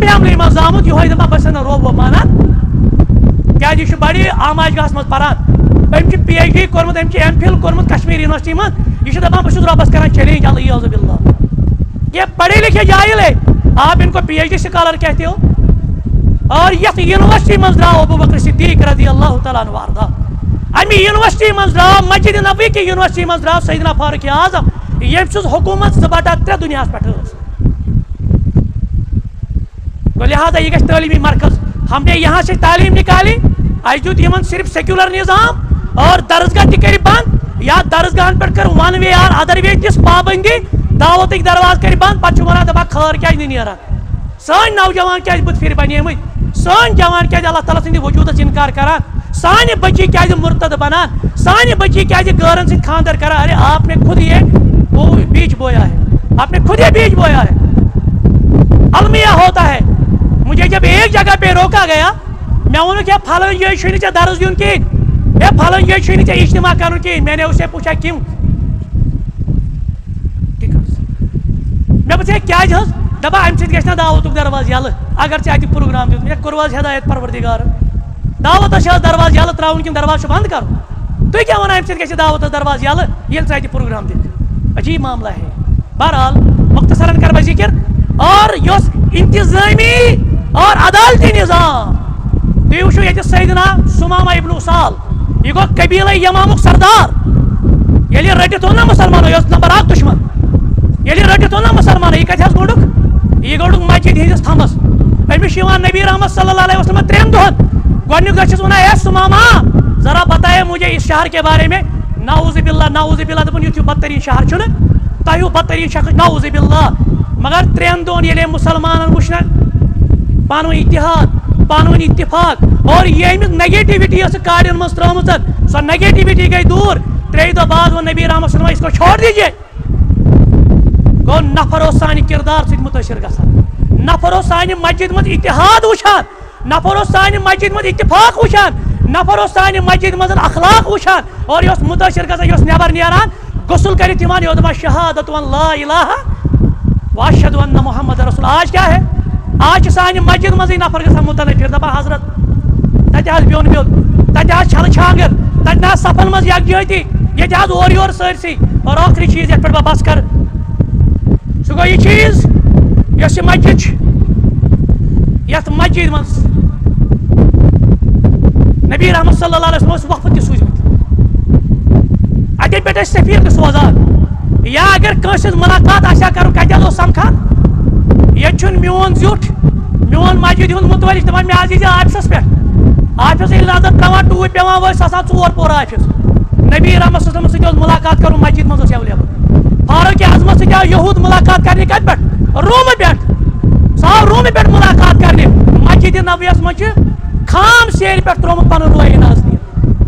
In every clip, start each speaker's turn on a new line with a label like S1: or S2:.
S1: Family من زامت یہ دپان بس روب و مانان کیا یہ بڑی آماج گاہس مز پران ام پی ایچ ڈی کورمت ام ایم فل کورمت کشمیر یونیورسٹی من یہ دپان بس ربس کران چیلنج الیاذ باللہ یہ پڑھے لکھے جاہل ہے آپ ان کو پی ایچ ڈی سکالر کہتے ہو اور یہ یونیورسٹی من درو ابو بکر صدیق رضی اللہ تعالیٰ عنہ وارضا امی یونیورسٹی من درو مسجد نبوی کی یونیورسٹی من درو سیدنا فاروق اعظم یم سز حکومت 2/3 دنیا پہ تو لہذا یہ گھس تعلیمی مرکز ہم نے یہاں سے تعلیم نکالی اجدود یمن صرف سیکولر نظام اور درسگاہ تہ کر بند یا درسگاہن پہ کر ون وے اور ادر وے دس پابندی دعوت دروازہ کر بند پتہ ونان دپان خیر کیا نیران سان نوجوان کیا بت پھر بنے سان جوان کیا اللہ تعالیٰ سند وجودس انکار کران سانہ بچی کیا مرتد بنان سانہ بچی کیا گورن سے خاندر کران ارے آپ نے خود یہ وہ بیج بویا ہے آپ نے خود یہ بیج بویا ہے المیہ ہوتا ہے مجھے جب ایک جگہ پہ روکا گیا میں انہوں کیا پھلن یہ چھوئی ژے درس دیون کہین اے پھلن یہ چھوئی ژے اجتماع کرن کہین میں نے اسے پوچھا کیوں میں بچے کیا حظ دپا امہ سۭتۍ گژھِ نا دعوتُک دروازٕ یلہٕ اگر ژےٚ اَتہِ پروگرام دیُت مےٚ کوٚر حظ ہدایت پروردگار دعوتس چھِ دروازٕ یلہٕ ترٛاوُن کِنہٕ دروازٕ چھُ بنٛد کرُن تُہۍ کیٛاہ وَنان امہِ سۭتۍ گژھِ دعوتس دروازٕ یلہٕ ییٚلہِ ژٕ اَتہِ پروگرام دِکھ عجیب معاملہ ہے بہرحال مختصراً کر بہٕ ذکر اور یۄس انتظامی اور عدالتی نظام تُہۍ وٕچھِو ییٚتہِ سیدنا سُمامہ ابن اُسال یہِ گوٚو قبیٖلے یمامُک سردار ییٚلہِ رٔٹِتھ اوٚن نا مُسلمانو یہِ اوس نمبر 1 دُشمن ییٚلہِ رٔٹِتھ اوٚن نا مُسلمانو یہِ کتہِ حظ گوٚنڈُکھ یہ گوٚڈُکھ مسجد ہندس تھمس امس نبی رحمت صلی اللہ علیہ وسلم 3 دۄہن گۄڈنیُک دۄہ چھُس ونان اے سُمامہ ذرا بتائے مجھے اس شہر کے بارے میں نعوذ باللہ دپن یُتھ ہیوٗ بدتریٖن شہر چھُنہٕ تۄہہِ ہیوٗ بدتریٖن شخص نعوذ باللہ مگر 3 دۄہن ییٚلہِ مُسلمانن وٕچھ نا پانہٕ ؤنۍ اتحاد پانہٕ ؤنۍ اتفاق اور ییٚمِس نگیٹِوٹی ٲس کاڑٮ۪ن منٛز ترٲومٕژ سۄ نگیٹِوٹی گٔے دوٗر 3 دۄہ بعد ووٚن نبی رحمت صلی اللہ علیہ وسلم اس کو چھوڑ دیجیے گو نفر اوس سانہِ کردار سۭتۍ مُتٲثر گژھان نفر اوس سانہِ مسجد منٛز اتحاد وٕچھان نفر اوس سانہِ مسجد منٛز اتفاق وٕچھان نفر اوس سانہِ مسجد منٛز اخلاق وٕچھان اور یہِ اوس مُتٲثر گژھان یہِ اوس نٮ۪بر نیران غسل کٔرِتھ یِوان یہِ اوس دپان شہادت لا الہ واشہدُ ان محمد رسول آج کیا ہے آج چھِ سانہِ مسجد منٛزٕے نفر گژھان مُتنفر دپان حضرت تتہِ حظ بیوٚن بیوٚن تتہِ حظ چھلہٕ چھانگر تتہِ نہ حظ صفن منٛز یکجہتی ییٚتہِ حظ اورٕ یورٕ سٲرسٕے اور ٲخری چیٖز یتھ پٮ۪ٹھ بہٕ بس کرٕ سُہ گوٚو یہِ چیٖز یۄس یہِ مسجد چھِ یتھ مسجد منٛز نبی رحمت صلی اللہ علیہ وسلم اوس وقت تہِ سوٗزمٕتۍ اتے پٮ۪ٹھ ٲسۍ سفیر تہِ سوزان یا اگر کٲنٛسہِ ہٕنٛز مُلاقات آسہِ ہا کرُن کتہِ حظ اوس سمکھان ییٚتہِ چھُنہٕ میون زیُٹھ میون مسجد ہُنٛد مُتولی چھُ دپان مےٚ حظ ییٖزِ آفسس پٮ۪ٹھ آفس ییٚلہِ نظر تراوان ٹوٗپۍ پیٚوان وٲلۍ سُہ آسان 4 پور آفس نبی رحمت صلی اللہ علیہ وسلم سۭتۍ اوس مُلاقات کرُن مسجد منٛز اوس ایویلیبل فاروق اعظمس سۭتۍ آو یہوٗد مُلاقات کرنہِ کتہِ پٮ۪ٹھ روٗمہٕ پٮ۪ٹھ سُہ آو روٗمہٕ پٮ۪ٹھ مُلاقات کرنہِ مسجد نبویَس منٛز چھِ خام سیرِ پٮ۪ٹھ ترٛوومُت پنُن رویہِ نظر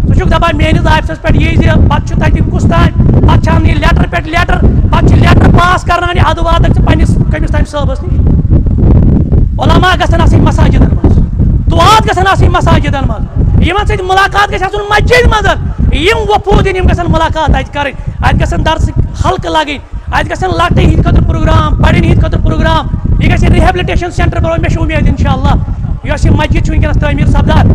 S1: ژٕ چھُکھ دپان میٲنِس آفسس پٮ۪ٹھ یی زِ پتہٕ چھُ تتہِ کُس تانۍ پتہٕ چھِ انان یہِ لیٹر پٮ۪ٹھ لیٹر پتہٕ چھِ لیٹر پاس کرناوان یہِ ادٕ واتکھ ژٕ پننِس کٔمِس تانۍ صٲبس نِش علما گژھن آسٕنۍ مساجدن منٛز دُعات گژھن آسٕنۍ مساجدن منٛز یِمن سۭتۍ مُلاقات گژھِ آسُن مسجد منٛز یِم وفوٗد یِم گژھن مُلاقات اتہِ کرٕنۍ اتہِ گژھن درسٕکۍ حلقہٕ لگٕنۍ اتہِ گژھن لۄکٹٮ۪ن ہٕنٛدِ خٲطرٕ پروگرام بڑٮ۪ن ہٕنٛدِ خٲطرٕ پروگرام یہ گژھِ ریہیبلِٹیشن سینٹر بناوُن مےٚ چھِ اُمید انشاء اللہ یۄس یہِ مسجد چھِ وٕنکیٚنس تعمیٖر سپدان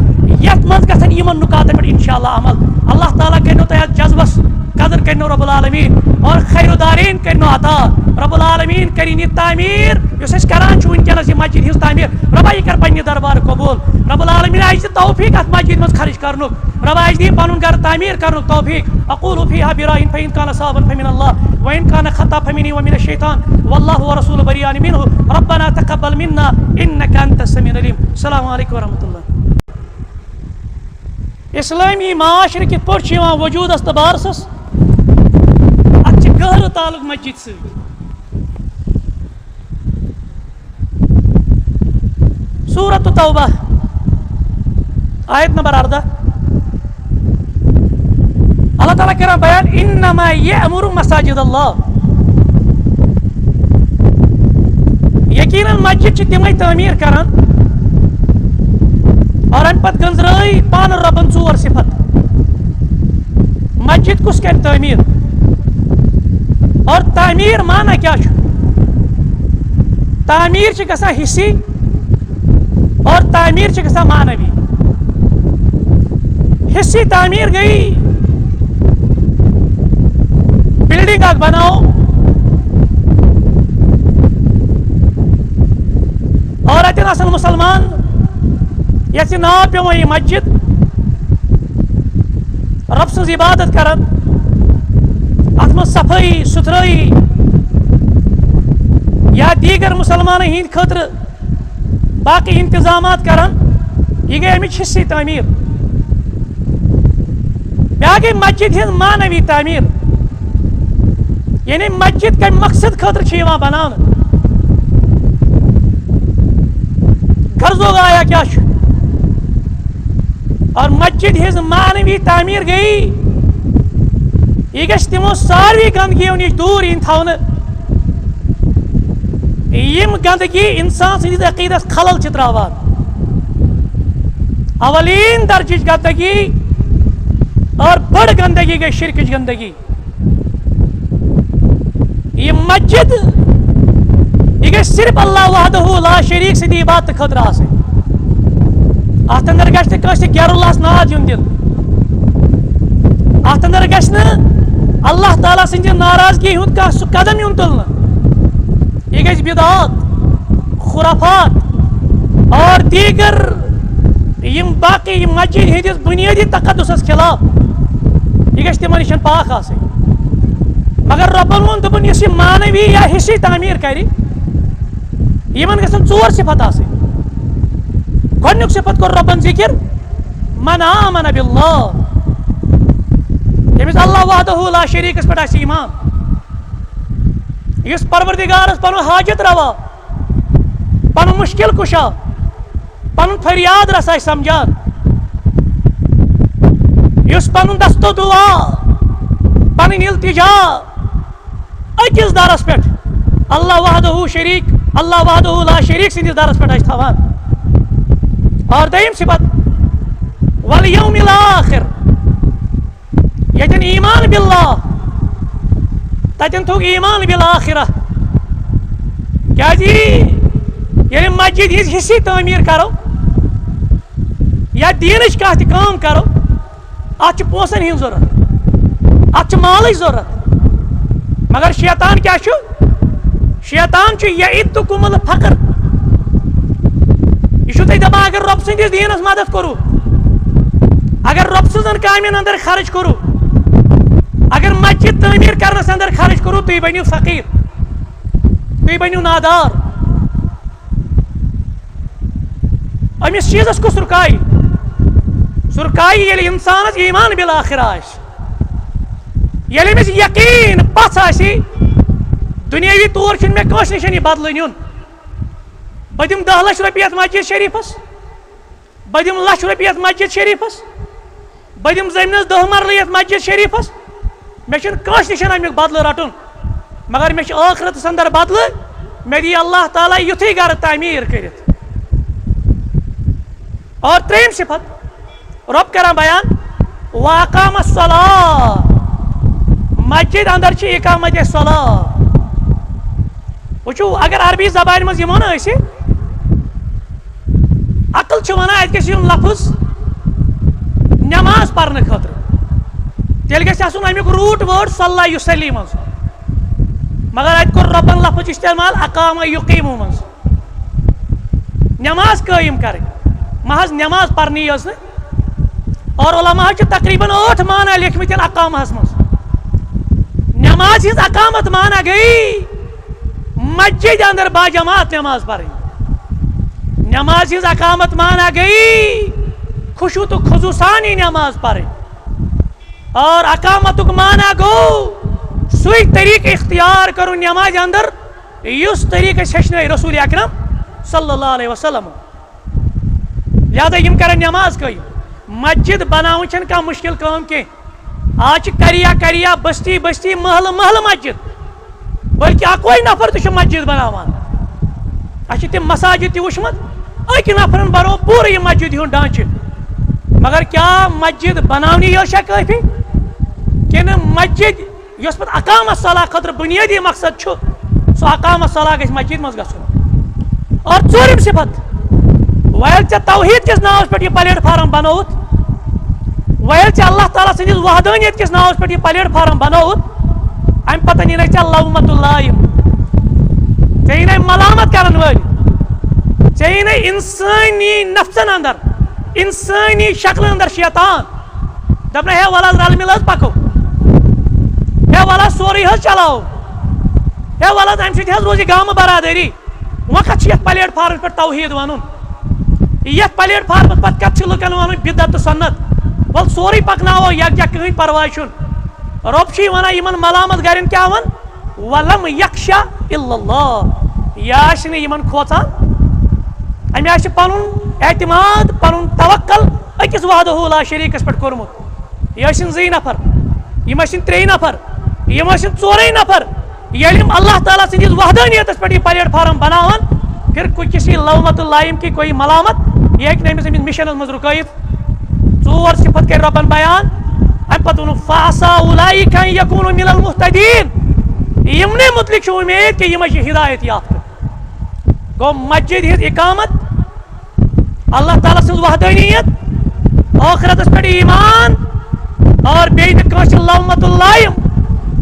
S1: یتھ منٛز گژھن یِمن نُکاتن پٮ۪ٹھ انشاء اللہ عمل اللہ تعالیٰ کرنو تۄہہِ اتھ جذبس قدر کرنو رب العالمیٖن اور خیر دارین کرنو عطا رب العالمیٖن کرِنۍ یہِ تعمیٖر یُس أسۍ کران چھِ وٕنکیٚنس یہِ مسجد ہٕنٛز تعمیٖر رۄبا یہِ کر پننہِ دربار قبوٗل رب العالمیٖن آسہِ دِ توفیٖق اتھ مسجد منٛز خرٕچ کرنُک رۄبا آسہِ دِ پنُن گرٕ تعمیٖر کرنُک توفیٖق اقول فیہا براہن فإن کان صوابا فمن اللہ وإن کان خطأ فمنی ومن الشیطان واللہ ورسولہ بریان منہ ربنا تقبل منا انک انت السمیع العلیم السلام علیکم ورحمۃ اللہ اسلامی معاشرٕ کِتھ پٲٹھۍ چھُ یِوان وجوٗدس تہٕ بارسس اتھ چھِ گہرٕ تعلق مسجد سۭتۍ سورۃ التوبہ آیت نمبر 14 اللہ تعالیٰ کران بیان انما یأمر مساجد اللہ یقیناً مسجد چھِ تِمے تعمیٖر کران اور امہِ پتہٕ گنٛزرٲے پانہٕ رۄبن 4 صفت مسجد کُس کرِ تعمیٖر اور تعمیٖر مانا کیٛاہ چھُ تعمیٖر چھِ گژھان حصہٕ اور تعمیر چھ گژھان معنوی. حصی تعمیر گئی بلڈنگ اکھ بناو اور اتن آسن مسلمان یس ناو پیوان یہ مسجد رب سز عبادت کران ات من صفائی ستھرائی یا دیگر مسلمان ہند خاطر باقی انتظامات کران یہ گئی امچ حصی تعمیر. بیا گئی مسجد ہند معنوی تعمیر یعنی مسجد کم مقصد خاطر بنان غرضو آیا کیا اور مسجد ہز معنوی تعمیر گئی یہ گھس تمو ساروی گندگیوں نش دور ان تھونے یم گندگی انسان سندس عقیدس خلل چھ تراوان. اولین درجچ گندگی اور بڑ گندگی گئی شرکچ گندگی. یہ مسجد یہ گئی صرف اللہ وحدہ لا شریک سدی عبادت خاطر آسن. ات اندر گھس نہ غیر اللہ ناد یون دل. ات اندر گھس نہ اللہ تعالیٰ سند ناراضگی ہند کھانا سہ قدم یون تلن. یہ گھس بدعات خرافات اور دیگر یم باقی مسجد ہندس بنیادی تقدسس خلاف یہ گھس تمن نش پاک آسن. مگر ربن وون دپن یس یہ معنوی یا حصی تعمیر کر یمن گژھن ژور صفت آسن. گۄڈنیُک صفت کور ربن ذکر من آمن باللہ یمس اللہ وحدہ لا شریکس پہ آسہِ ایمان یس پروردگارس پن حاجت روا پن مشکل کشا پن فریاد رس آسہِ سمجھان یس پن دستو دعا پن التجا اکس درس پہ اللہ وحدہ لا شریک سندس درس پہ آسہِ تھاوان. اور دویم صفت والیوم الاخر یتن ایمان باللہ تتن تھوک ایمان بالآخرہ. کیا جی یعنی مسجد ہز حصی تعمیر کرو یا دینچ کانٛہہ تہِ کٲم کرو ات پونسن ہند ضرورت ات مالچ ضرورت. مگر شیطان کیا چھُ شیطان چھُ یعدکم الفقر. یہ تھی دپان اگر رب سندس دینس مدد کرو اگر رب سزن کامین اندر خرچ کرو اگر مسجد تعمیر کرنس اندر خرچ کرو تھی بنو فقیر تھی بنو نادار. امس چیزس کس رکائی سہ رکائی یل انسانس ایمان بالآخرہ آس یل امس یقین پژھ آسی دنیاوی طور چھ مے کٲنٛسہِ نِش یہ بدلہٕ نیُن. بہ دم 10 لچھ رۄپیہِ یتھ مسجد شریفس بہ دم لچھ رۄپیہِ یتھ مسجد شریفس بہ دم زمینس 10 مرلہٕ یتھ مسجد شریفس مے چھُنہٕ کٲنٛسہِ نِش امیُک بدلہٕ رٹُن مگر مے چھُ ٲخرتس اندر بدلہٕ مے دی اللہ تعالیٰ یُتھُے گرٕ تعمیٖر کٔرِتھ. اور ترٛیٚیِم صفت رب کران بیان واقام الصلاة مسجد اندر چھ اقامت صلاة. وچھو اگر عربی زبان مز یمو نا أسۍ عقل چھ ونان ات گژھِ یُن لفظ نماز پرنہٕ خٲطرٕ تیٚلہِ گژھِ آسُن امیُک روٗٹ وٲڈ صلی یُصلی منٛز. مگر اتہِ کوٚر رۄبن لفظ استعمال اقام یقیمو منٛز نماز قٲیِم کرٕنۍ محض نماز پرنی یٲژ نہٕ. اور علماء چھِ تقریباً 8 معنی لیکھمٕتۍ اقامہس منٛز. نماز ہٕنٛز اقامت معنی گٔے مسجد اندر باجماعت نماز پڑھیں. نماز ہز اقامت معنی گئی خشوع تو خضوع سانی نماز پڑھیں. اور اقامت معنی گو سوئی طریقہ اختیار کرو نماز اندر یس طریقہ ہچن رسول اکرم صلی اللہ علیہ وسلم. لہذا یم کرن نماز قائم. مسجد بناون چھن کانٛہہ مشکل کٲم کینٛہہ. آج کریا بستی محل مسجد بلکہ اکوے نفر تہ مسجد بناوان. اچھا تم مساجد تہ وچھمت اکہ نفرن بنو پورٕ یہ مسجد ہُنٛد ڈانچہ. مگر کیا مسجد بناونی یہ کٲفی کِنہٕ مسجد یۄس پتہٕ اقامت صلاح خٲطرٕ بنیٲدی مقصد چھُ سُہ اقامت صلاح گژھِ مسجد منٛز گژھُن. اور ژوٗرِم صفت ویل ژےٚ توحید کس ناوس پٮ۪ٹھ یہِ پلیٹ فارم بنووُتھ ویل ژےٚ اللہ تعالیٰ سٕنٛدِس وحدانیت کس ناوس پٮ۪ٹھ یہِ پلیٹ فارم بنووُتھ امہِ پتہٕ یِنَے ژےٚ لومت اللایِم ژےٚ یِنَے ملامت کرن وٲلۍ ژےٚ یِنَے انسٲنی نفسن اندر انسٲنی شکلہِ اندر شیطان دپنے ہے ول حظ رل مل حظ پکو ہے ول حظ سورُے حظ چلاو ہے ول حظ امہِ سۭتۍ حظ روزِ گامہٕ برادری وۄنۍ کتھ چھُ یتھ پلیٹ فارمس پٮ۪ٹھ توحید ونُن یتھ پلیٹ فارمس پتہٕ کتھ چھُ لُکن ونُن بدعت تہٕ سنت ول سورُے پکناوو یکجا کٕہٕنۍ پرواے چھُنہٕ رۄب چھُے ونان یِمن ملامت گرین کیاہ ون ولم یخشا الا اللہ یہِ آسہِ نہٕ یِمن کھوژان امہِ آسہِ پنُن اعتماد پنُن توکل أکِس وحدہ لا شریٖکس پٮ۪ٹھ کوٚرمُت یہِ ٲسِن 2 نفر یِم ٲسِن 3 نفر یِم ٲسِن 4 نفر ییٚلہِ یِم اللہ تعالیٰ سٕنٛدِس وحدانیتس پٮ۪ٹھ یہِ پلیٹ فارم بناون پھر کسی لومت اللائم کی کوئی ملامت یہ ہیٚکہِ نہٕ أمِس مشنس منٛز رُکٲیِتھ 4 صفت کَرِ رۄبن بیان امہِ پتہٕ ووٚنُن فعسا اولئک ان یکونوا من المہتدین یِمنٕے متعلق چھُ اُمید کہ یِمے چھِ ہدایت یافتہٕ گوٚو مسجد ہِنٛز اقامت اللہ تعالیٰ سٕنٛز وحدانیت ٲخرتس پٮ۪ٹھ ایمان اور بیٚیہِ نہٕ کٲنٛسہِ لومت اللائم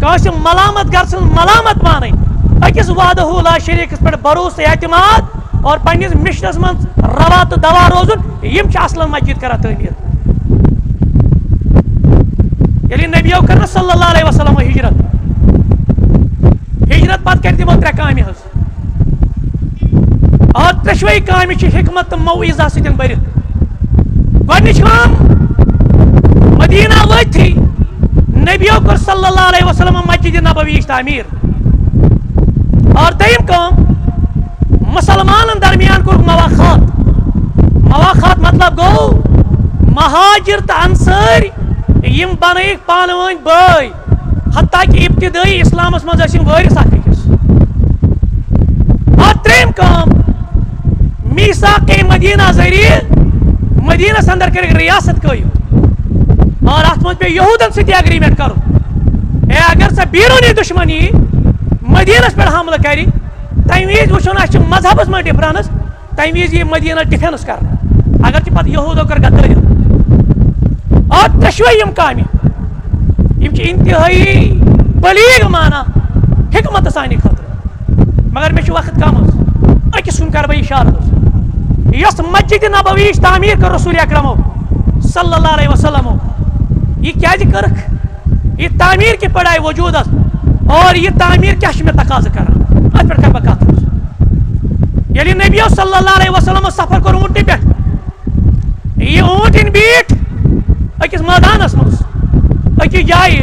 S1: کٲنٛسہِ ملامت گر سٕنٛز ملامت مانٕنۍ أکِس وحدہ لا شریٖکس پٮ۪ٹھ بھروسہٕ اعتماد اور پننِس مشنس منٛز روا تہٕ دوا روزُن یِم چھِ اصلن مسجد کران تعمیٖر ییٚلہِ نبیو کٔر نہ صلی اللہ علیہ وسلم ہجرت پتہٕ کَرِ تِمو 3 کامہِ حظ اور 3 کامہِ چھِ حکمت تہٕ موعظہ سۭتۍ بٔرِتھ گۄڈنِچ کٲم مدینہ وٲتتھٕے نبیو کوٚر صلی اللہ علیہ وسلم مسجد نبویِچ تعمیٖر اور دوٚیِم کٲم مسلمانن درمیان کوٚرُکھ مواخات مطلب گوٚو مہاجر تہٕ انصٲرۍ یِم بنٲیِکھ پانہٕ ؤنۍ بٲے حتیٰ کہ ابتدٲئی اسلامس منٛز ٲسۍ یِم وٲرِث اکھ أکِس اور 3یم کٲم میٖثاقِ مدینہ ذٔریعہٕ مدینس اندر کٔرِکھ ریاست قٲیِم اور اتھ منٛز پیٚو یہوٗدن سۭتۍ اگریمنٹ کرُن ہے اگر سۄ بیروٗنی دُشمن یی مدینس پٮ۪ٹھ حملہٕ کرِ تمہِ وِزِ وٕچھُن اسہِ چھِ مذہبس منٛز ڈفرنس تمہِ وِزِ یی مدینس ڈِفینس کرنہٕ اگر تہِ پتہٕ یہوٗدو کٔر غدٲری اور 3 کامہِ یِم چھِ انتہٲیی بلیغ مانا حکمت سانہِ خٲطرٕ مگر مےٚ چھُ وقت کم حظ أکِس کُن کرٕ بہٕ اِشارٕ حظ یۄس مسجد نبویِچ تعمیٖر کٔر رسول اکرمو صلی اللہ علیہ وسلمو یہِ کیازِ کٔرٕکھ یہِ تعمیٖر کِتھ پٲٹھۍ آیہِ وجوٗدس اور یہِ تعمیٖر کیاہ چھُ مےٚ تقاضہٕ کران اتھ پٮ۪ٹھ کرٕ بہٕ کتھ حظ ییٚلہِ نبیو صلی اللہ علیہ وسلمو سفر کوٚر اوٗنٹہِ پٮ۪ٹھ یہِ اوٗنٛٹِنۍ بیٖٹھ أکِس مٲدانس منٛز أکِس جایہِ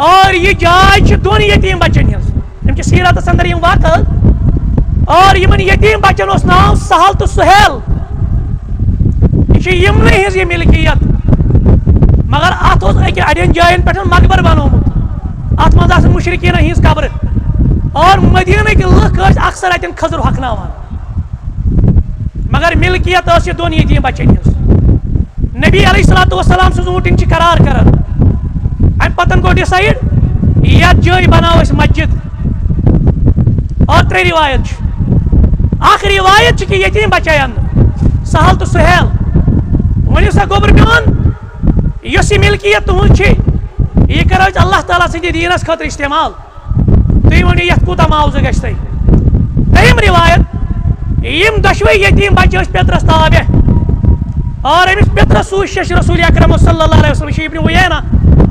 S1: اور یہِ جاے چھِ 2 یتیٖم بچن ہٕنٛز یِم چھِ سیٖرتس اندر یِم واقعہٕ اور یِمن یتیٖم بچن اوس ناو سہل تہٕ سہیل یہِ چھِ یِمنٕے ہٕنٛز یہِ ملکیت مگر اتھ اوس أکہِ اڑٮ۪ن جاین پٮ۪ٹھ مقبر بنومُت اتھ منٛز آسہٕ مُشرکیٖنن ہٕنٛز قبرٕ اور مدیٖنٕکۍ لُکھ ٲسۍ اکثر اتٮ۪ن خٔذٕر ہۄکھناوان مگر ملکیت ٲس یہِ 2 یتیٖم بچن ہٕنٛز نبی علیہ الصلوۃ والسلام سٕنٛز اوٗنٹِنۍ چھِ قرار کران امہِ پتن گوٚو ڈِسایڈ یتھ جایہِ بناوو أسۍ مسجد اور 3 روایت چھِ اکھ روایت چھِ کہ یتیٖم بچے اننہٕ سہل تہٕ سہیل ؤنِو سا گوٚبُر میون یۄس یہِ ملکیت تُہنٛز چھِ یہِ کرو أسۍ اللہ تعالیٰ سٕنٛدِ دیٖنس خٲطرٕ استعمال تُہۍ ؤنِو یتھ کوٗتاہ معاوضہٕ گژھِ تۄہہِ 3یم روایت یِم 2 یتیٖم بچہِ ٲسۍ پیترس تابع اور أمِس پیترس سوٗز شیٚش رسول اکرم صلی اللہ علیہ وسلم چھِ ابن عُیینہ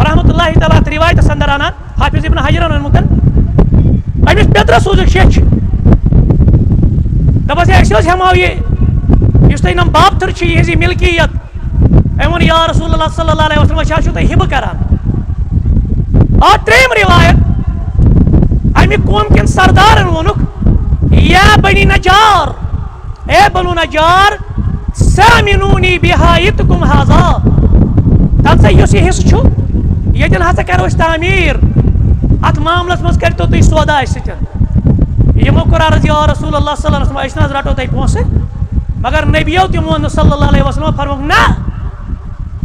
S1: رحمۃ اللہ تعالیٰ اتھ روایتس اندر انان حافظ ابن حجرن ووٚنمُت أمِس پیترس سوٗزُکھ شیٚچھ دپس ہے أسۍ حظ ہٮ۪مو یہِ یُس تۄہہِ یِم بابتھٕر چھِ یِہٕنٛز یہِ ملکیت أمۍ ووٚن یا رسول اللہ صلی اللہ علیہ وسلم أسۍ حظ چھِو تۄہہِ ہِبہٕ کران اور 3یم روایت امہِ قوم کٮ۪ن سردارن ووٚنُکھ یا بنی نجار اے بنو نجار سامنونی بحایتکم ہذا دپ سا یُس یہِ حصہٕ چھُ ییٚتٮ۪ن ہسا کرو أسۍ تعمیٖر اتھ معاملس منٛز کٔرتو تُہۍ سودا اسہِ سۭتۍ یِمو کوٚر عرض یا رسول اللہ صلی اللہ علیہ وسلم أسۍ نہ حظ رٹو تۄہہِ پونٛسہٕ مگر نبیو تہِ ووٚن نہٕ صلی اللہ علیہ وسلم فرمووُکھ نہ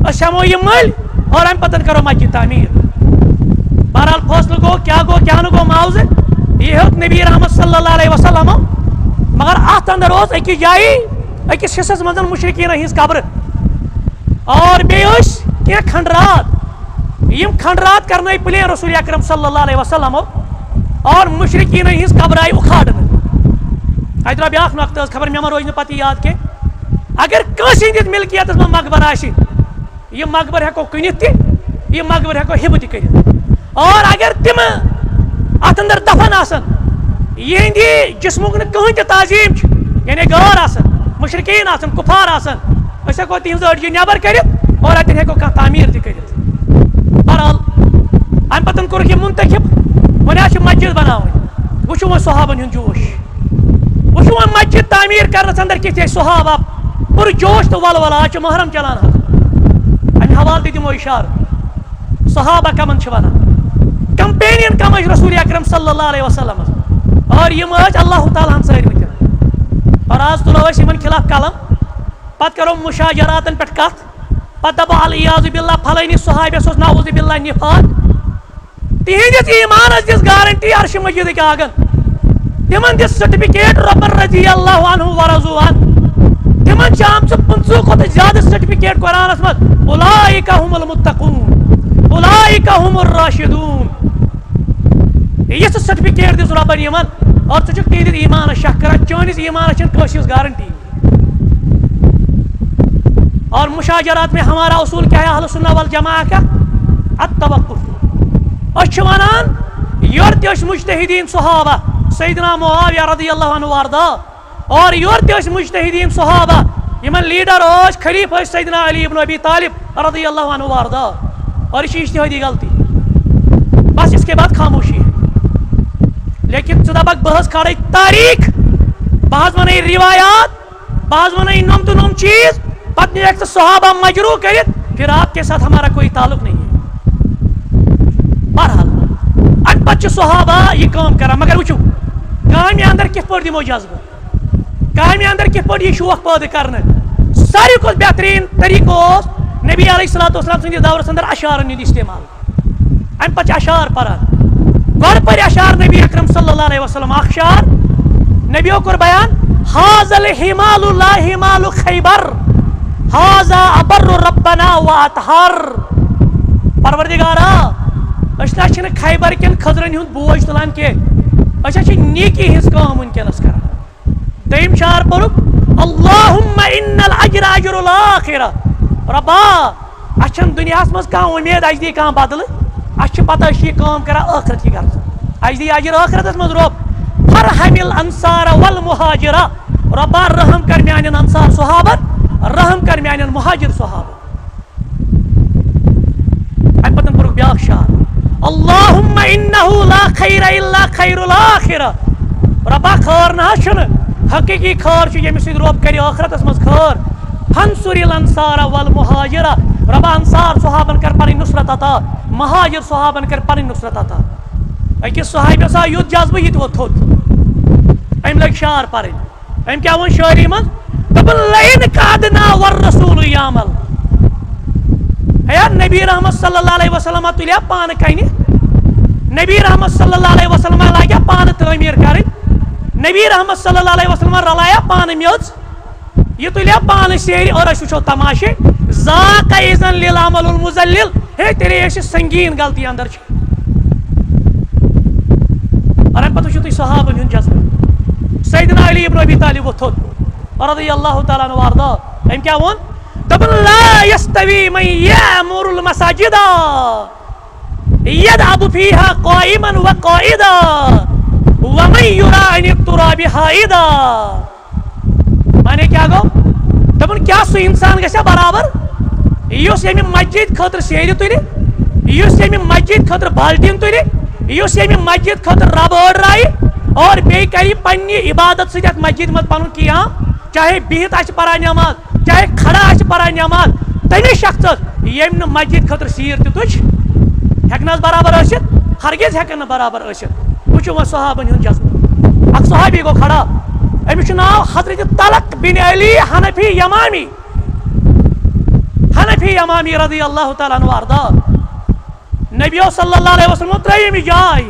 S1: أسۍ ہٮ۪مو یہِ مٔلۍ اور امہِ پتن کرو مسجد تعمیٖر بہرحال فٲصلہٕ گوٚو کیٛاہ نہٕ گوٚو معاوضہٕ یہِ ہیوٚت نبی رحمت صلی اللہ علیہ وسلمو مگر اتھ اندر اوس أکِس جایہِ أکِس حصس منٛز مشرکین ہٕنٛز قبر اور بیٚیہِ ٲسۍ کینٛہہ کھنڈرات یِم کھنڈرات کرنٲے پلین رسول اکرم صلی اللہ علیہ وسلم اور مشرکین ہٕنٛز قبر آیہِ اُکھاڑنہٕ اَتہِ درٛاو بیٛاکھ نۄقطہٕ حظ خبر مےٚ ما روزِ نہٕ پتہٕ یاد کینٛہہ اگر کٲنٛسہِ ہٕنٛدِس ملکیتس منٛز مقبر آسہِ یہِ مقبر ہٮ۪کو کٕنِتھ تہِ یہِ مقبر ہٮ۪کو ہِبہٕ تہِ کٔرِتھ اور اگر تِم اتھ اندر دفن آسن یِہنٛدِ جسمُک نہٕ کٕہٕنۍ تہِ تعظیٖم چھُ یعنی غٲر آسن مشرکین آسن کُفار آسن أسۍ ہٮ۪کو تِہنٛز أڑجہِ نٮ۪بر کٔرِتھ اور اتٮ۪ن ہٮ۪کو کانٛہہ تعمیٖر تہِ کٔرِتھ بہرحال امہِ پتہٕ کوٚرُکھ یہِ منتخب وۄنۍ حظ چھِ مسجد بناوٕنۍ وٕچھو وۄنۍ صحابن ہُنٛد جوش وٕچھو وۄنۍ مسجد تعمیٖر کرنس اندر کِتھ ٲسۍ صحابہ پُر جوش تہٕ ولولہٕ آز چھُ محرم چلان حظ امہِ حوالہٕ تہِ دِمو اِشارٕ صحابہ کمن چھِ ونان کمپینین کم ٲسۍ رسول اکرم صلی اللہ علیہ وسلم اور یِم ٲسۍ اللہ تعالیٰ ہن سٲرمٕتۍ اور آز تُلو أسۍ یِمن خلاف قلم پتہٕ کرو مشاجراتن پٮ۪ٹھ کتھ پتہٕ دپو العیاذ باللہ پھلٲنِس صحابیس اوس نعوذ باللہ نفاق تِہنٛدِس ایمانس دِژ گارنٹی عرشہِ مجیدٕکۍ آگن تِمن دِژ سرٹِفکیٹ رۄبن رضی اللہ عنہ ورضوا عنہ تِمن چھِ آمژٕ 50 کھۄتہٕ زیادٕ سرٹِفکیٹ قرآنس منٛز اولئک هم المتقون اولئک هم الراشدون یِژھ سرٹِفکیٹ دِژ رۄبن یِمن اور ژٕ چھُکھ تِہنٛدِس ایمانس شک کران چٲنِس ایمانس چھنہٕ کٲنٛسہِ ہٕنٛز گارنٹی اور مشاجرات میں ہمارا اصول کیا ہے اہل سنہ والجماع کا التوقف أسۍ چھِ ونان یورٕ تہِ ٲسۍ مجتہدین صحابہ سیدنا معاویہ رضی اللہ عنہ وارضا اور یورٕ تہِ ٲسۍ مجتہدین صحابہ یمن لیڈر ٲسۍ خلیف ٲسۍ سیدنا علی ابن ابی طالب رضی اللہ عنہ وارضا اور یہ چھِ اجتہادی غلطی بس اس کے بعد خاموشی ہے لیکن ژٕ دپکھ بہٕ حظ کھالے تاریخ بہٕ حظ ونے روایات بہٕ حظ ونے نم تو نم چیز پتہ نیکھ ژٕ صحابہ مجروح کرت پھر آپ کے ساتھ ہمارا کوئی تعلق نہیں ہے بہرحال امہ پتہٕ چھِ صحابہ یہ کٲم کران مگر وٕچھو کامہِ اندر کِتھ پٲٹھۍ دِمو جذبہٕ کامہِ اندر کِتھ پٲٹھۍ یہِ شوق پٲدٕ کرنہٕ ساروی کھۄتہٕ بہتریٖن طریٖقہٕ اوس نبی علیہ الصلوۃ والسلام سٕنٛدِس دورس اندر اشارن ہُنٛد استعمال امہ پتہٕ چھِ اشار پران گۄڈٕ پٔرۍ اشار نبی اکرم صلی اللہ علیہ وسلم اکھ شعر نبیو کوٚر بیان حاذا الحمال لا حمال خیبر حاذا ابر ربنا واطہر پروردگارا أسۍ نہ چھِنہٕ خیبر کٮ۪ن خٔزرن ہُنٛد بوج تُلان کینٛہہ أسۍ حظ چھِ نیکی ہٕنٛز کٲم وٕنکیٚنس کران دوٚیِم شعر پوٚرُکھ اللہُمَّ اِنَّ الْأَجْرَ أَجْرُ الْآخِرَةِ رۄبا اَسہِ چھَنہٕ دُنیاہس منٛز کانٛہہ اُمید اَسہِ دی کانٛہہ بدلہٕ اَسہِ چھِ پتہ أسۍ چھِ یہِ کٲم کران ٲخرت یہِ غرض اَسہِ دی اجر ٲخرتس منٛز رۄب فرحم الانصار والمہاجرہ رۄبا رحم کر میانٮ۪ن انصار صحابن رحم کر میانٮ۪ن مہاجر صحابن امہِ پتہٕ پوٚرُکھ بیٛاکھ شعر اللہُمَّ اِنَّهُ لا خیر الا خیر الآخرہ رۄبا خٲر نہ حظ چھُنہٕ حقیٖقی خٲر چھُ ییٚمہِ سۭتۍ رۄب کرِ ٲخرتس منٛز خٲر فانصر الانصار والمہاجرہ رۄبا انصار صحابن کر پنٕنۍ نصرت عطا مہاجر صحابن کر پنٕنۍ نصرت عطا أکِس صحابیس آو یُتھ جذبہٕ یہِ تہِ ووٚتھ تھوٚد أمۍ لٔگۍ شعر پرٕنۍ أمۍ کیٛاہ ووٚن شٲعری منٛز دوٚپُن لئن قعدنا والرسول یعمل ہے نبی رحمت صلی اللہ علیہ وسلم تُلیا پانہٕ کنہِ نبی رحمت صلی اللہ علیہ وسلم لاگیا پانہٕ تعمیٖر کرٕنۍ نبی رحمت صلی اللہ علیہ وسلم رلایا پانہٕ میٚژ یہ تُلیا پانہٕ سیرِ اور أسۍ وٕچھو تماشے ذاق اذن للعمل المذلل ہے تیرے یہ چھِ سنگیٖن غلطی اندر چھِ اور امہِ پتہٕ وٕچھِو تُہۍ صحابن ہُنٛد جذبہٕ سیدنا علی ابن ابی طالب ووٚتھ تھوٚد رضی اللہ تعالیٰ عنہ وارضا أمۍ کیٛاہ ووٚن دوٚپُن لا یستوی من یعمر المساجد یدعب فیہا قائما وقائدا ومن یرا عن التراب حائدا مانے کیا گو دوٚپُن کیٛاہ سُہ انسان گژھیا برابر یُس ییٚمہِ مسجد خٲطرٕ سیرِ تُلہِ یُس ییٚمہِ مسجد خٲطرٕ بالٹیٖن تُلہِ یُس ییٚمہِ مسجد خٲطرٕ رب أڑرایہِ اور بیٚیہِ کرِ پننہِ عبادت سۭتۍ یتھ مسجد منٛز پنُن قیام چاہے بِہِتھ آسہِ پران نٮ۪ماز چاہے کھڑا آسہِ پران نٮ۪ماز تٔمِس شخصس ییٚمۍ نہٕ مسجد خٲطرٕ سیٖر تہِ تُج ہٮ۪کہِ نہ حظ برابر ٲسِتھ ہرگز ہٮ۪کن نہٕ برابر ٲسِتھ وٕچھِو وۄنۍ صحابن ہُنٛد جذبہٕ اکھ صحابی گوٚو کھڑا أمِس چھُ ناو حضرت طلق بن علی حنفی یمامی حنفی یمامی رضی اللہ تعالیٰ عنہ وارضا نبیو صلی اللہ علیہ وسلم ترٛٲے أمِس جاے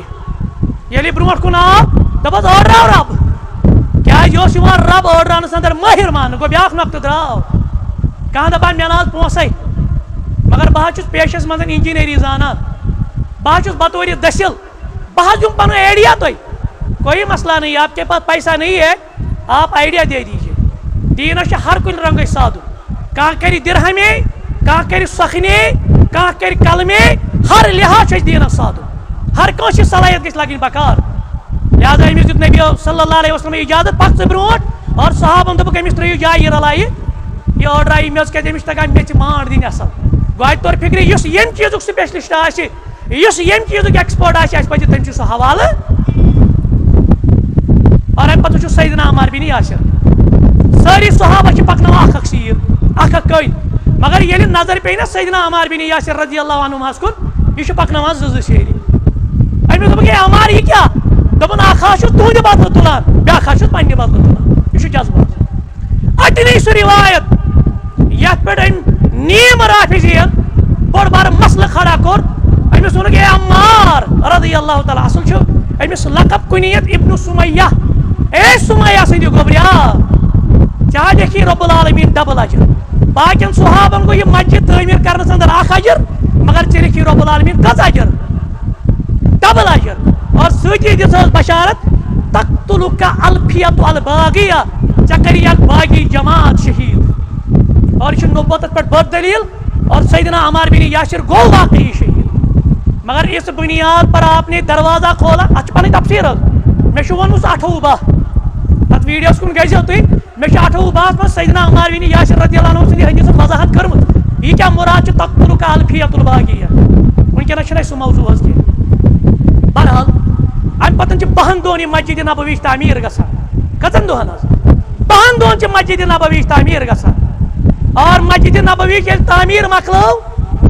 S1: ییٚلہِ برونٛٹھ کُن آو دوٚپُس أڑراو رب کیٛاہ کیا رب اوڑرانس اندر ماہر مان گو بیاکھ نقطہ درٛاو کانٛہہ دپان مےٚ نہ پونٛسے مگر بہت پیشس مز انجینئری زانان بہت بطور دٔسِل بہت دوں پن آئیڈیا تھی کوئی مسئلہ نہیں آپ کے پاس پیسہ نہیں ہے آپ آئیڈیا دے دیجیے دینس ہر کن رنگ سادو کان کر درہمے کان کر سخنے کان کر کلمے ہر لحاظ دینس سادو ہر کنس صلاحیت گھس لگن بکار لہذا امس دیت نبی صلی اللہ علیہ وسلم اجازت پک ژٕ برونٹ اور صحابن دوٚپُکھ أمِس ترٛٲیِو جایہِ رلایہِ یہ آرڈر مےٚ کیٛازِ أمِس تگان میٚژِ مانٛڈ دِنۍ اصل گوٚو طور فکر یُس ییٚمہِ چیٖزُک سپیشلسٹ آسہِ یُس ییٚمہِ چیٖزُک ایکسپٲرٹ آسہِ اَسہِ پَزِ تٔمۍ چھُ سُہ حوالہٕ اور امہِ پتہٕ وٕچھو سیدنا عمار بن یاسر سٲری صحابہ چھِ پکناوان اکھ اکھ سیٖر اکھ اکھ کٔنۍ مگر ییٚلہِ نظر پیٚیہِ نا سیدنا عمار بن یاسر رضی اللہ عنہُمس کُن یہِ چھُ پکناوان زٕ سیرِ أمِس دوٚپُکھ ہے عمار یہِ کیٛاہ دوٚپُن اکھ ہا چھُس تُہنٛدِ بدلہٕ تُلان بیٛاکھ ہا چھُس پننہِ بدلہٕ تُلان یہِ چھُ جذبات اَتہِ سُہ روایت یتھ پٮ۪ٹھ أمۍ نیٖم رافِضین بوٚڑ بارٕ مسلہٕ کھڑا کوٚر أمِس ووٚنُکھ ہے عمار رضی اللہ تعالیٰ اصل چھُ أمِس لقب کُنیت ابن سمیہ اے سمیہ سٕنٛدِ گوٚبریا ژےٚ لیکھی رب العالمیٖن ڈبل اجر باقین صحابن گوٚو یہِ مسجد تعمیٖر کرنس اندر اکھ اجر مگر ژےٚ لیکھی رب العالمیٖن کٔژ اجر ڈبل اجر اور سۭتی دِژ بشارت تقتلک الفیۃ الباغیہ ژےٚ کری اکھ باغی جماعت شہید اور یہ نبوت پہ بڑ دلیل اور سیدنا عمار بن یاسر گو واقعی شہید مگر اس بنیاد پر آپ نے دروازہ کھولا اتھ پن تفسیر مے ون 28 باہ تک ویڈیوس کن گزو تھی مے 28 باہس من سیدنا عمار بن یاسر رضی اللہ عنہ سند حدیث وضاحت کرمت یہ کیا مراد تقتلک الفیۃ الباغیہ ونکس سہ موضوع حس کی بہرحال ام پتن 10 دہن مسجد نبوی تعمیر گژھان کتن دہن 10 دہن مسجد نبوی تعمیر گژھان اور مسجد نبوی تعمیر مکلو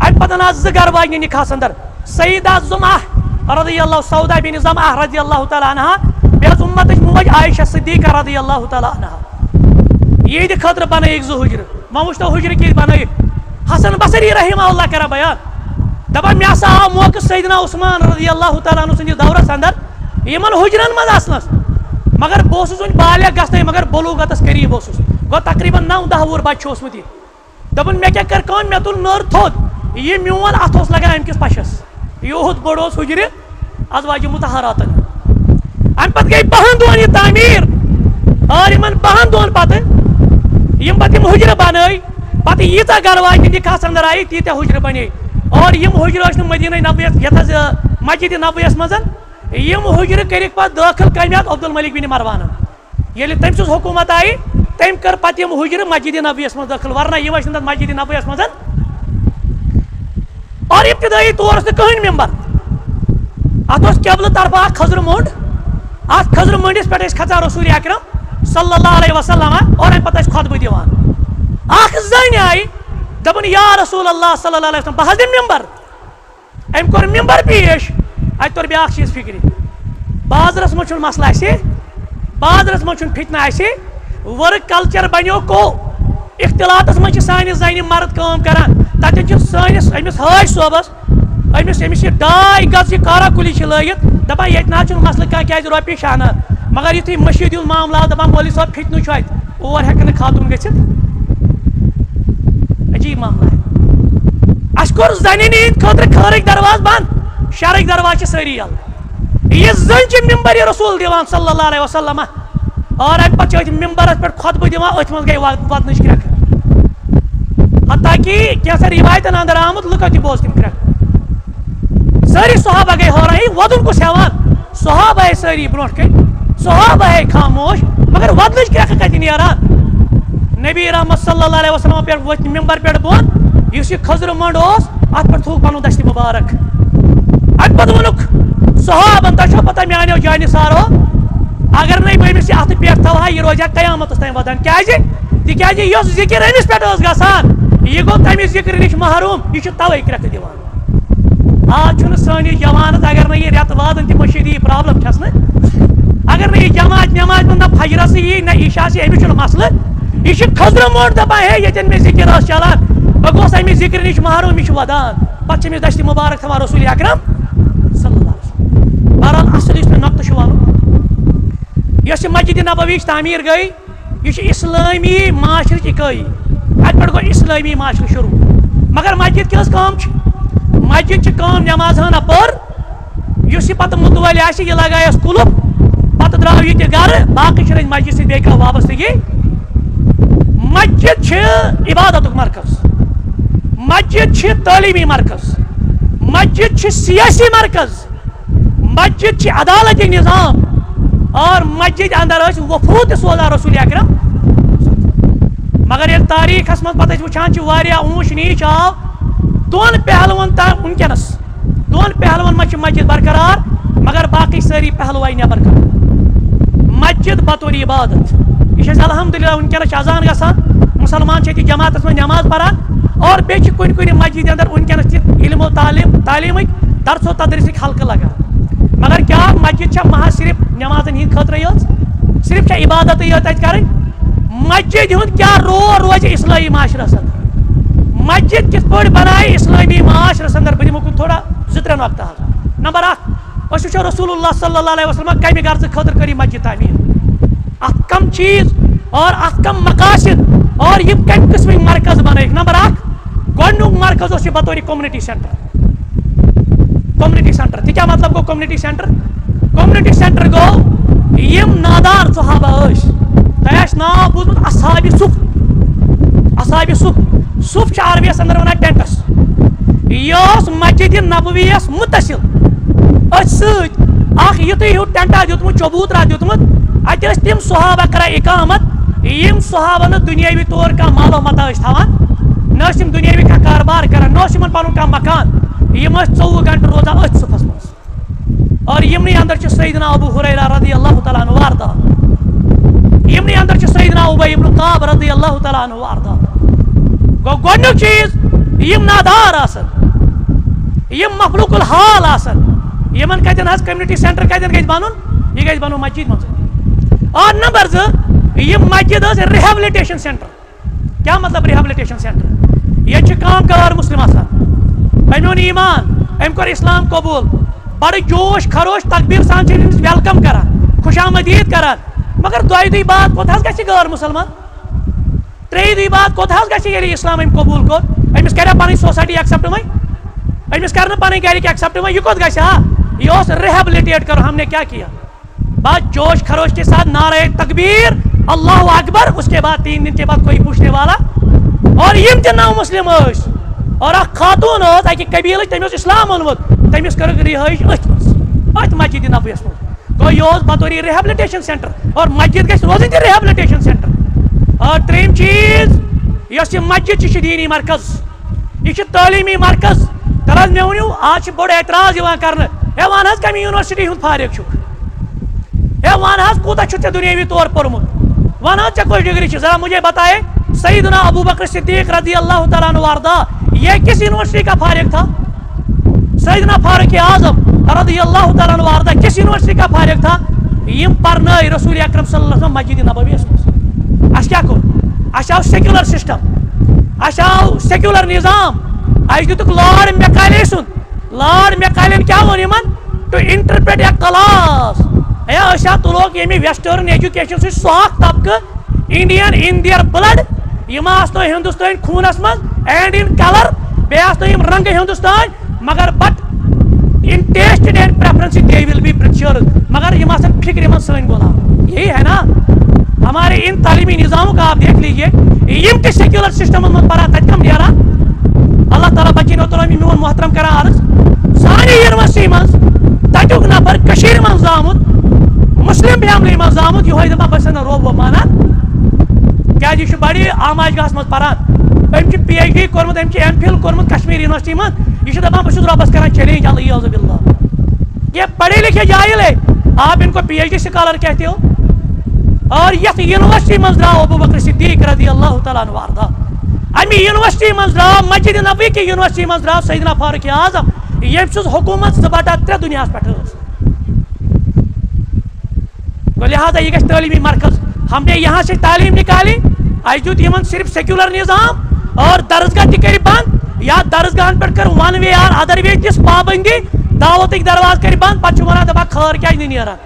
S1: ام پتن آز زٕ گھر واجنہِ نکاحس اندر سیدہ زمعہ رضی اللہ سودا بن زمعہ رضی اللہ تعالیٰ عنہ بیس امتچ موج عائشہ صدیقہ رضی اللہ تعالیٰ عنہ یہ خاطر بنائک زٕ حجر وۄنۍ وٕچھ تو حجر کِتھ بنائک حسن بصری رحمہ اللہ کران بیان دپان مےٚ ہسا آو موقع سیدنا عثمان رضی اللہ تعالیٰ عنہ سٕنٛدِس دورس اندر یمن حجرن منٛز آسنس مگر بہٕ اوسُس وۄنۍ بالغ گژھنٕے مگر بلوغتس قریب اوسُس گوٚو تقریباً 9-10 وُہُر بچہِ چھُ اوسمُت یہِ دپان مےٚ کیٛاہ کٔر کٲم مےٚ تُل نٔر تھوٚد یہِ میون اتھ اوس لگان امہِ کِس پشس یوٗت بوٚڑ اوس حجرِ ازواج مطہراتن امہِ پتہٕ گٔے 10 دۄہن یہِ تعمیٖر اور یِمن 10 دۄہن پتہٕ یِم پتہٕ یِم حجرٕ بنٲے پتہٕ ییٖژاہ گرٕ واجنہِ نکاحس اندر آیہِ تیٖتیاہ حجرٕ بنے اور یِم حجرٕ ٲسۍ نہٕ مدیٖنہ نبویس یتھ حظ مسجد نبویس منٛز یِم حجرٕ کٔرِکھ پتہٕ دٲخل کمہِ اتھ عبدالملک بن مروانن ییٚلہِ تٔمۍ سٕنٛز حکوٗمت آیہِ تٔمۍ کٔر پتہٕ یِم حجرٕ مسجد نبویس منٛز دٲخل ورنہ یِم ٲسۍ نہٕ تتھ مسجد نبویس منٛز اور ابتدٲئی طور اوس نہٕ کٕہٕنۍ ممبر اتھ اوس قبلہٕ طرفہٕ اکھ خضرٕ موٚنٛڈ اتھ خضرٕ موٚنٛڈِس پٮ۪ٹھ ٲسۍ کھژان رسول اکرم صلی اللہ علیہ وسلم اور امہِ پتہٕ ٲسۍ خۄطبہٕ دِوان اکھ زٔنۍ آیہِ دپان یا رسول اللہ صلی اللہ علیہ وسلم بہٕ حظ دِمہٕ ممبر أمۍ کوٚر ممبر پیش اتہِ توٚر بیاکھ چیٖز فکرِ بازرس منٛز چھُنہٕ مسلہٕ اسہِ بازرس منٛز چھُنہٕ فتنہٕ اسہِ ورک کلچر بنیو کو اختلاطس منٛز چھِ سانہِ زنہِ مرد کٲم کران تتٮ۪ن چھِ سٲنِس أمِس حاج صٲبس أمِس یہِ 2 گز یہِ کارا کُلی چھِ لٲگِتھ دپان ییٚتہِ نہ حظ چھُنہٕ مسلہٕ کانٛہہ کیٛازِ رۄپیہِ چھِ انان مگر یُتھُے مٔشیٖد ہُنٛد معاملہٕ آو دپان مولوی صٲب فتنہٕ چھُ اتہِ اور ہٮ۪کہِ نہٕ خاتوٗن گٔژھِتھ عجیٖب معاملہٕ اسہِ کوٚر زنٮ۪ن ہِنٛدِ خٲطرٕ خٲرٕکۍ درواز بنٛد شرٕکۍ درواز چھِ سٲری یلہٕ یہِ زٔنۍ چھِ ممبر رسول دِوان صلی اللہ علیہ وسلم اور امہِ پتہٕ چھِ أتھۍ ممبرس پٮ۪ٹھ خۄطبہٕ دِوان أتھۍ منٛز گٔے ودنٕچ کرٛٮ۪کہٕ حتیٰ کہ کینٛژن رِوایتن اندر آمُت لُکو تہِ بوز تِم کرٛٮ۪کہٕ سٲری صحابہ گٔے حٲران ہے ودُن کُس ہٮ۪وان صحابہ آے سٲری برونٛٹھ کَنۍ صحابہ آے خاموش مگر ودنٕچ کرٛٮ۪کہٕ کتہِ نیران نبی رحمت صلی اللہ علیہ وسلم پٮ۪ٹھ ؤتھۍ ممبر پٮ۪ٹھ بۄن یُس یہِ خضرٕ موٚنٛڈ اوس اتھ پٮ۪ٹھ تھوٚوُکھ پنُن دستہِ مُبارک امہِ پتہٕ ووٚنُکھ صحابن تۄہہِ چھو پتہ میانیو جانِثارو اگر نہٕ بہٕ أمِس یہِ اتھٕ پٮ۪ٹھ تھاوہا یہِ روزِ ہا قیامتس تام ودان کیٛازِ تِکیٛازِ یۄس ذِکر أمِس پٮ۪ٹھ ٲس گژھان یہِ گوٚو تمہِ ذِکرِ نِش محروٗم یہِ چھُ توے کرٛٮ۪کہٕ دِوان آز چھُنہٕ سٲنِس جوانس اگر نہٕ یہِ رٮ۪تہٕ وادن تہِ مٔشیٖد یی پرابلم چھس نہٕ اگر نہٕ یہِ جماعت نٮ۪مازِ منٛز نہ فجرسٕے یی نہ عشاہس یی أمِس چھُنہٕ مسلہٕ یہِ چھُ خضرٕ موٚنٛڈ دپان ہے ییٚتٮ۪ن مےٚ ذِکر ٲس چلان بہٕ گوٚوُس امہِ ذِکرِ نِش محروٗم یہِ چھُ ودان پتہٕ چھِ أمِس دستہِ مُبارک تھاوان رسول اکرم صلی اللہ علیہ وسلم بہرحال اصل یُس مےٚ نۄقطہٕ چھُ ونُن یس مسجد نبوی تعمیر گئی یہ اسلامی معاشرچ اکائی ات پہ گو اسلامی معاشرہ شروع مگر مسجد کیا کام مسجد کام نماز ہنا پر اس پتہ متولی آسہ یہ لگایس کلپ پتہ درو یہ گھر باقی چھ مسجد سی بیٚیہِ کانٛہہ وابستگی مسجد عبادت مرکز مسجد تعلیمی مرکز مسجد سیاسی مرکز مسجد عدالتی نظام اور مسجد اندر وفود سوزان رسول اکرم مگر یہ تاریخس من پتہ وچان اونچ نیچ آو دون پہلوان تام ونکس دون پہلوان من مسجد برقرار مگر باقی ساری پہلو آئی نبر کر مسجد بطور عبادت یہ الحمدللہ ونکس اذان گسان مسلمان جماعت من نماز پران اور بیچ کن کن مسجد اندر ونکس علم و تعلیم درس و تدریس حلقہ لگان مگر کیا مسجد محض صرف نمازن ہند خطر یوت صرف عبادت یوت کریں مسجد ہند کیا روز اسلامی معاشرس اندر مسجد کت پہ بنائے اسلامی معاشرس اندر بہ دمو تھوڑا زٕ نقطہ نمبر اخ وچھو رسول اللہ صلی اللہ علیہ وسلم کمہ غرض خاطر کری مسجد تعمیر ات کم چیز اور ات کم مقاصد اور یہ کم قسم مرکز بنائے نمبر اخ گۄڈنیُک مرکز اس بطور کمیونٹی سینٹر کمیونٹی سینٹر تہ کیا مطلب گو کمیونٹی سینٹر کمیونٹی سینٹر گو یم نادار صحابہ ٲسۍ تۄہہِ آسہِ ناو بوٗزمُت اصحاب صف اصحاب صف صف چھِ عربیس اندر ونان ٹینٹس یہ اوس مسجد نبویس متصل أتھۍ سۭتۍ اکھ یُتُے ہیوٗ ٹینٹا دیُتمُت چبوترا دیُتمُت اتہِ ٲسۍ تِم صحابہ کران اقامت یم صحابہ نہٕ دُنیٲوی طور کانٛہہ مالو متا ٲسۍ تھاوان نہ ٲسۍ یِم دُنیٲوی کانٛہہ کاربار کران نہ اوس یِمن پنُن کانٛہہ مکان یم 24 گھنٹہٕ روزان أتھۍ صفس منٛز اور یمنٕے اندر چھُ سیدنا ابو ہریرہ رضی اللہ تعالیٰ عنہ واردا یمنٕے اندر چھُ سیدنا ابی ابن کعب رضی اللہ تعالیٰ عنہ واردا گو گۄڈنیُک چیز یم نادار آسن یم مخلوق الحال آسن یمن کتن حظ کمیونٹی سینٹر کتن گژھِ بنُن یہ گژھِ بنُن مسجد منٛز اور نمبر 2 یم مسجد ٲس ریہیبلٹیشن سینٹر کیا مطلب ریہیبلٹیشن سینٹر یہ چھِ کام غٲر مسلم آسان بنیون ایمان ام کور اسلام قبول بڑے جوش خروش تکبیر سان ویلکم کران خوش آمدید کران مگر دۄیہِ دُہۍ بعد کوٚت حظ گژھِ غٲر مسلمان ترٛیٚیہِ دُہۍ بعد کوٚت حظ گژھِ ییٚلہِ اسلام أمۍ قبول کوٚر أمِس کَریا پنٕنۍ سوسایٹی ایکسیپٹ وۄنۍ أمِس کر نہٕ پنٕنۍ گرِکۍ ایکسیپٹ وۄنۍ یہِ کوٚت گژھِ ہا یہ اوس ریہیبلٹیٹ کرو ہم نے کیا کیا بعد جوش خروش کے ساتھ نعرہ تکبیر اللہ اکبر اس کے بعد 3 دن کے بعد کوئی پوچھنے والا اور یم تہِ نو مسلم ٲسۍ اور اخ خاتون ٲس اکہِ قبیلٕچ تٔمۍ اوس اسلام اوٚنمُت تٔمِس کٔرٕکھ رِہٲیِش أتھۍ منٛز أتھۍ مسجد نبویَس منٛز گوٚو یہِ اوس بطور ریہیبلٹیشن سینٹر اور مسجد گژھِ روزٕنۍ تہِ ریہیبلٹیشن سینٹر اور ترٛیٚیِم چیٖز یۄس یہِ مسجد چھِ یہِ چھِ دیٖنی مرکز یہ تعلیمی مرکز تر حظ مےٚ ؤنِو آج بوٚڑ اعتراض یِوان کرنہٕ ہے ون حظ کمہِ یونیورسٹی ہُنٛد فارغ چھُکھ ہے ون حظ کوٗتاہ چھُتھ ژےٚ دُنیٲوی طور پوٚرمُت ون حظ ژےٚ کۄس ڈگری چھِ ذرا مجھے بتائے سیدنا ابو بکر صدیق رضی اللہ تعالیٰ عنہ واردا یہ کس یونیورسٹی کا فارغ تھا سیدنا فاروق اعظم رضی اللہ تعالیٰ عنہ واردا کس یونیورسٹی کا فارغ تھا یم پرنٲے رسول اکرم صلی اللہ علیہ وسلم مسجد نبویَس منٛز اَسہِ کیٛاہ کوٚر اَسہِ آو سیکولر سسٹم اَسہِ آو سیکولر نظام اَسہِ دِتُکھ لارڈ میکالے سُنٛد لارڈ میکالین کیٛاہ ووٚن یِمن ٹو انٹرپریٹ اے کلاس ہے أسۍ ہا تُلوکھ ییٚمہِ ویسٹٲرن ایجوکیشن سۭتۍ سُہ اکھ طبقہٕ انڈین ان دیئر بلڈ یم آسنو ہندوستان خوٗنس منٛز اینڈ ان کلر بیٚیہِ آسنو یم رنگہٕ ہندوستان مگر but in taste and preference they will be Britishers مگر یم آسن فکر یمن سٲنۍ غلام یہی ہے نا ہمارے ان تعلیمی نظاموں کا آپ دیکھ لیجیے یم تہِ سیکولر سسٹمس منٛز پران تتہِ کم نیران اللہ تعالیٰ بچی نو تعالیٰ میون محترم کران عرض سانہِ یونیورسٹی منٛز تتیُک نفر کٔشیٖرِ منٛز زامُت مسلم فیملی منٛز زامُت یِہوے دپان بہٕ چھُس نہٕ روب ووب مانان کیٛازِ یہِ چھُ بڑِ آماج گاہس منٛز پران أمۍ چھُ پی ایچ ڈی کوٚرمُت أمۍ چھُ ایم فِل کوٚرمُت کشمیٖر یونیورسٹی منٛز یہِ چھُ دپان بہٕ چھُس رۄبس کران چیلینج العیاذ باللہ یہ پڑھے لکھے جاہل ہے آپ ان کو پی ایچ ڈی سکالر کہتے ہو اور یتھ یونیورسٹی منٛز درٛاو ابو بکر صدیق رضی اللہ تعالیٰ عنہ واردا امہِ یونیورسٹی منٛز درٛاو مسجد نبوی کہِ یونیورسٹی منٛز درٛاو سیدنا فاروق اعظم ییٚمۍ سٕنٛز حکوٗمت 2/3 دُنیاہس پٮ۪ٹھ ٲس تو لہٰذا یہ گژھِ تعلیمی مرکز ہم نے یہاں سے تعلیم نکالی اَسہِ دیُت یِمن صرف سیکولر نظام اور درسگاہ تہِ کٔرۍ بنٛد یا درسگاہن پٮ۪ٹھ کٔر one way or other way دِژ پابندی دعوتٕکۍ درواز کٔرۍ بنٛد پتہٕ چھُ ونان دپان خٲر کیٛازِ نہٕ نیران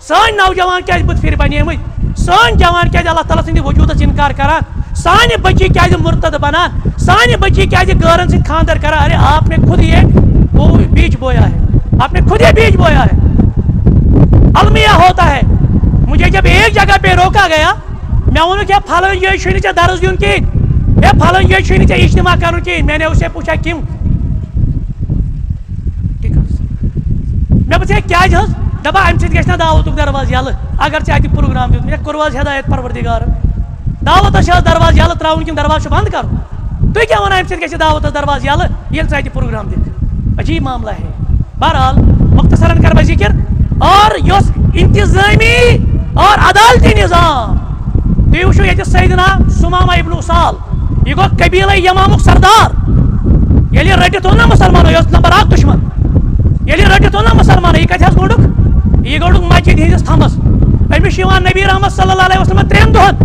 S1: سان نوجوان کیا بت پھر بنے مت سان جوان کیا اللہ تعالیٰ سند وجودس انکار کران سانہ بچی کیا مرتد بنان سانہ بچی کیا گارن سے خاندر کران ارے آپ نے خود یہ وہ بیج بویا ہے آپ نے خود یہ بیج بویا ہے المیہ ہوتا ہے مجھے جب ایک جگہ پہ روکا گیا میں انہوں کیا پھلن یہ چھوئی ژے درس دیون کہین یا پھلن یہ چھوئی ژے اجتماع کرن کہین میں نے اسے پوچھا کیوں میں بچے کیا حظ دپا امہ سۭتۍ گژھِ نا دعوتُک دروازٕ یلہٕ اگر ژےٚ اَتہِ پروگرام دیُت مےٚ کوٚر حظ ہدایت پروردگار دعوتس چھِ دروازٕ یلہٕ ترٛاوُن کِنہٕ دروازٕ چھُ بنٛد کرُن تُہۍ کیٛاہ وَنان امہِ سۭتۍ گژھِ دعوتس دروازٕ یلہٕ ییٚلہِ ژٕ اَتہِ پروگرام دِکھ عجیب معاملہ ہے بہرحال مختصراً کر بہٕ ذکر اور یۄس انتظامی اور عدالتی نظام تُہۍ وٕچھِو ییٚتہِ سیدنا سُمامہ ابن اُسال یہِ گوٚو قبیٖلے یمامُک سردار ییٚلہِ رٔٹِتھ اوٚن نا مُسلمانو یہِ اوس نمبر اکھ دُشمن ییٚلہِ رٔٹِتھ اوٚن نا مُسلمانو یہِ کتہِ حظ گوٚنڈُکھ یہ گوٚڈُکھ مسجد ہندس تھمس أمِس چھُ یِوان نبی رحمت صلی اللہ علیہ وسلم 3 دۄہن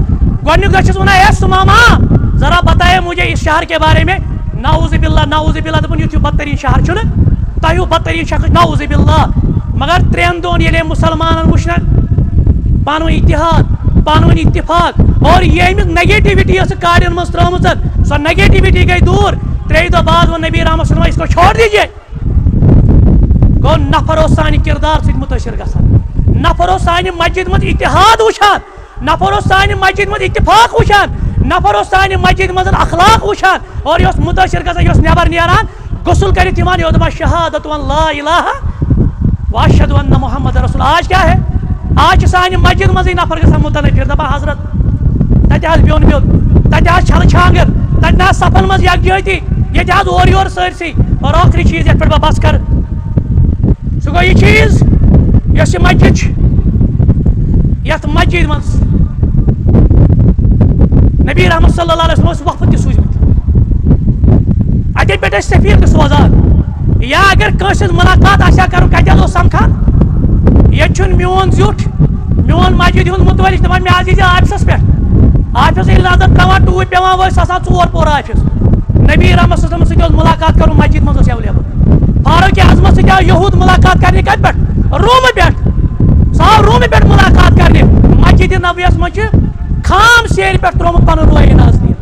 S1: گۄڈنیُک دۄہ چھُس ونان اے سُمامہ ذرا بتائے مجھے اس شہر کے بارے میں نعوذ باللہ دپان یُتھ ہیوٗ بدتریٖن شہر چھُنہٕ تۄہہِ ہیوٗ بدتریٖن شخص نعوذ باللہ مگر 3 دۄہن ییٚلہِ مُسلمانن وٕچھ نا پنُن اتحاد پنُن اتفاق اور یہ أمِس نگیٹِوٹی ٲس کاڑٮ۪ن منٛز ترٲومٕژ سۄ نگیٹِوٹی گٔے دوٗر 3 دۄہ بعد ووٚن نبی رحمت صلی اللہ علیہ وسلم اس کو چھوڑ دیجیے گو نفر اوس سانہِ کردار سۭتۍ مُتٲثر گژھان نفر اوس سانہِ مسجد منٛز اتحاد وٕچھان نفر اوس سانہِ مسجد منٛز اتفاق وٕچھان نفر اوس سانہِ مسجد منٛز اخلاق وٕچھان اور یہِ اوس مُتٲثر گژھان یہِ اوس نٮ۪بر نیران غسل کٔرِتھ یِوان یہِ اوس دپان شہادت لا الہ واشہدُ ان محمد رسول آج کیا ہے آج چھِ سانہِ مسجد منٛزٕے نفر گژھان مُتنفر دپان حضرت تتہِ حظ بیوٚن میوٚن تتہِ حظ چھلہٕ چھانگر تتہِ نہ حظ صفن منٛز یکجہتی ییٚتہِ حظ اورٕ یورٕ سٲرسٕے اور ٲخری چیٖز یتھ پٮ۪ٹھ بہٕ بس کرٕ سُہ گوٚو یہِ چیٖز یۄس یہِ مسجد چھِ یتھ مسجد منٛز نبی رحمت صلی اللہ علیہ وسلم اوس وقت تہِ سوٗزمٕتۍ اتے پٮ۪ٹھ ٲسۍ سفیر تہِ سوزان یا اگر کٲنٛسہِ ہٕنٛز مُلاقات آسہِ ہا کرُن کتہِ حظ اوس سمکھان ییٚتہِ چھُنہٕ میون زیُٹھ میون مسجد ہُنٛد مُتوٲلی چھُ دپان مےٚ حظ ییٖزِ آفسس پٮ۪ٹھ آفس ییٚلہِ نظر تراوان ٹوٗپۍ پیوان وٲلۍ سُہ آسان 4 پور آفس نبی رحمت صلی اللہ علیہ وسلم سۭتۍ اوس مُلاقات کرُن مسجد منٛز اوس ایویلیبل فاروق اعظمس سۭتۍ آو یہوٗد مُلاقات کرنہِ کتہِ پٮ۪ٹھ روٗمہٕ پٮ۪ٹھ سُہ آو روٗمہٕ پٮ۪ٹھ مُلاقات کرنہِ مسجد نبویَس منٛز چھِ خام سیرِ پٮ۪ٹھ ترومُت پنُن رویہِ نظریہ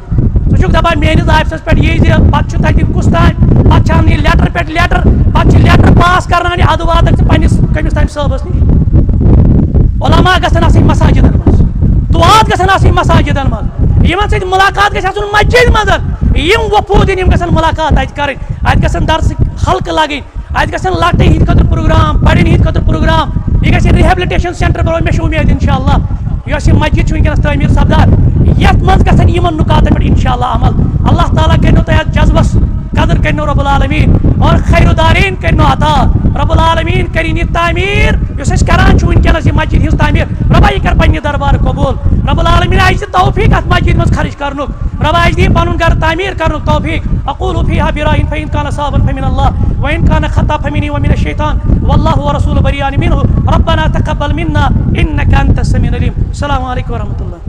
S1: ژٕ چھُکھ دپان میٲنِس آفسس پٮ۪ٹھ یی زِ پتہٕ چھُ تتہِ کُس تانۍ پتہٕ چھِ انٕنۍ لیٹر پٮ۪ٹھ لیٹر پتہٕ چھِ لیٹر پاس کرناونہِ ادٕ واتکھ ژٕ پننِس کٔمِس تانۍ صٲبس نِش علما گژھن آسٕنۍ مساجدن منٛز دُعات گژھن آسٕنۍ مساجدن منٛز یِمن سۭتۍ مُلاقات گژھِ آسُن مسجد منٛز یِم وفوٗدِن یِم گژھن مُلاقات اَتہِ کَرٕنۍ اَتہِ گژھن درسٕکۍ حلقہٕ لگٕنۍ اَتہِ گژھن لۄکٹٮ۪ن ہِنٛدِ خٲطرٕ پروگرام بڑٮ۪ن ہِنٛدِ خٲطرٕ پروگرام یہِ گژھِ ریہیبلِٹیشن سینٹر بناوُن مےٚ چھِ اُمید انشاء اللہ یۄس یہِ مسجد چھِ وٕنکیٚنس تعمیٖر سپدان یتھ منٛز گژھن یِمن نُکاتن پٮ۪ٹھ انشاء اللہ عمل اللہ تعالیٰ کٔرِنو تۄہہِ اتھ جذبس قدر کٔرِنو رب العالمیٖن اور خیر دارین کٔرِنو عطا رب العالمیٖن کٔرِنۍ یہِ تعمیٖر یُس أسۍ کران چھِ وٕنکیٚنس یہِ مسجد ہِنٛز تعمیٖر رۄبا یہِ کر پننہِ دربار قبوٗل رب العالمیٖن آسہِ دِ توفیٖق اتھ مسجد منٛز خرٕچ کرنُک رۄبا آسہِ دِ پنُن گرٕ تعمیٖر کرنُک توفیٖق اقول فیہا براہن فإن كان صوابا فمن الله وإن كان خطأ فمني ومن الشيطان والله ورسوله بريئان منه ربنا تقبل منا إنك أنت السميع العليم السلام عليكم ورحمة الله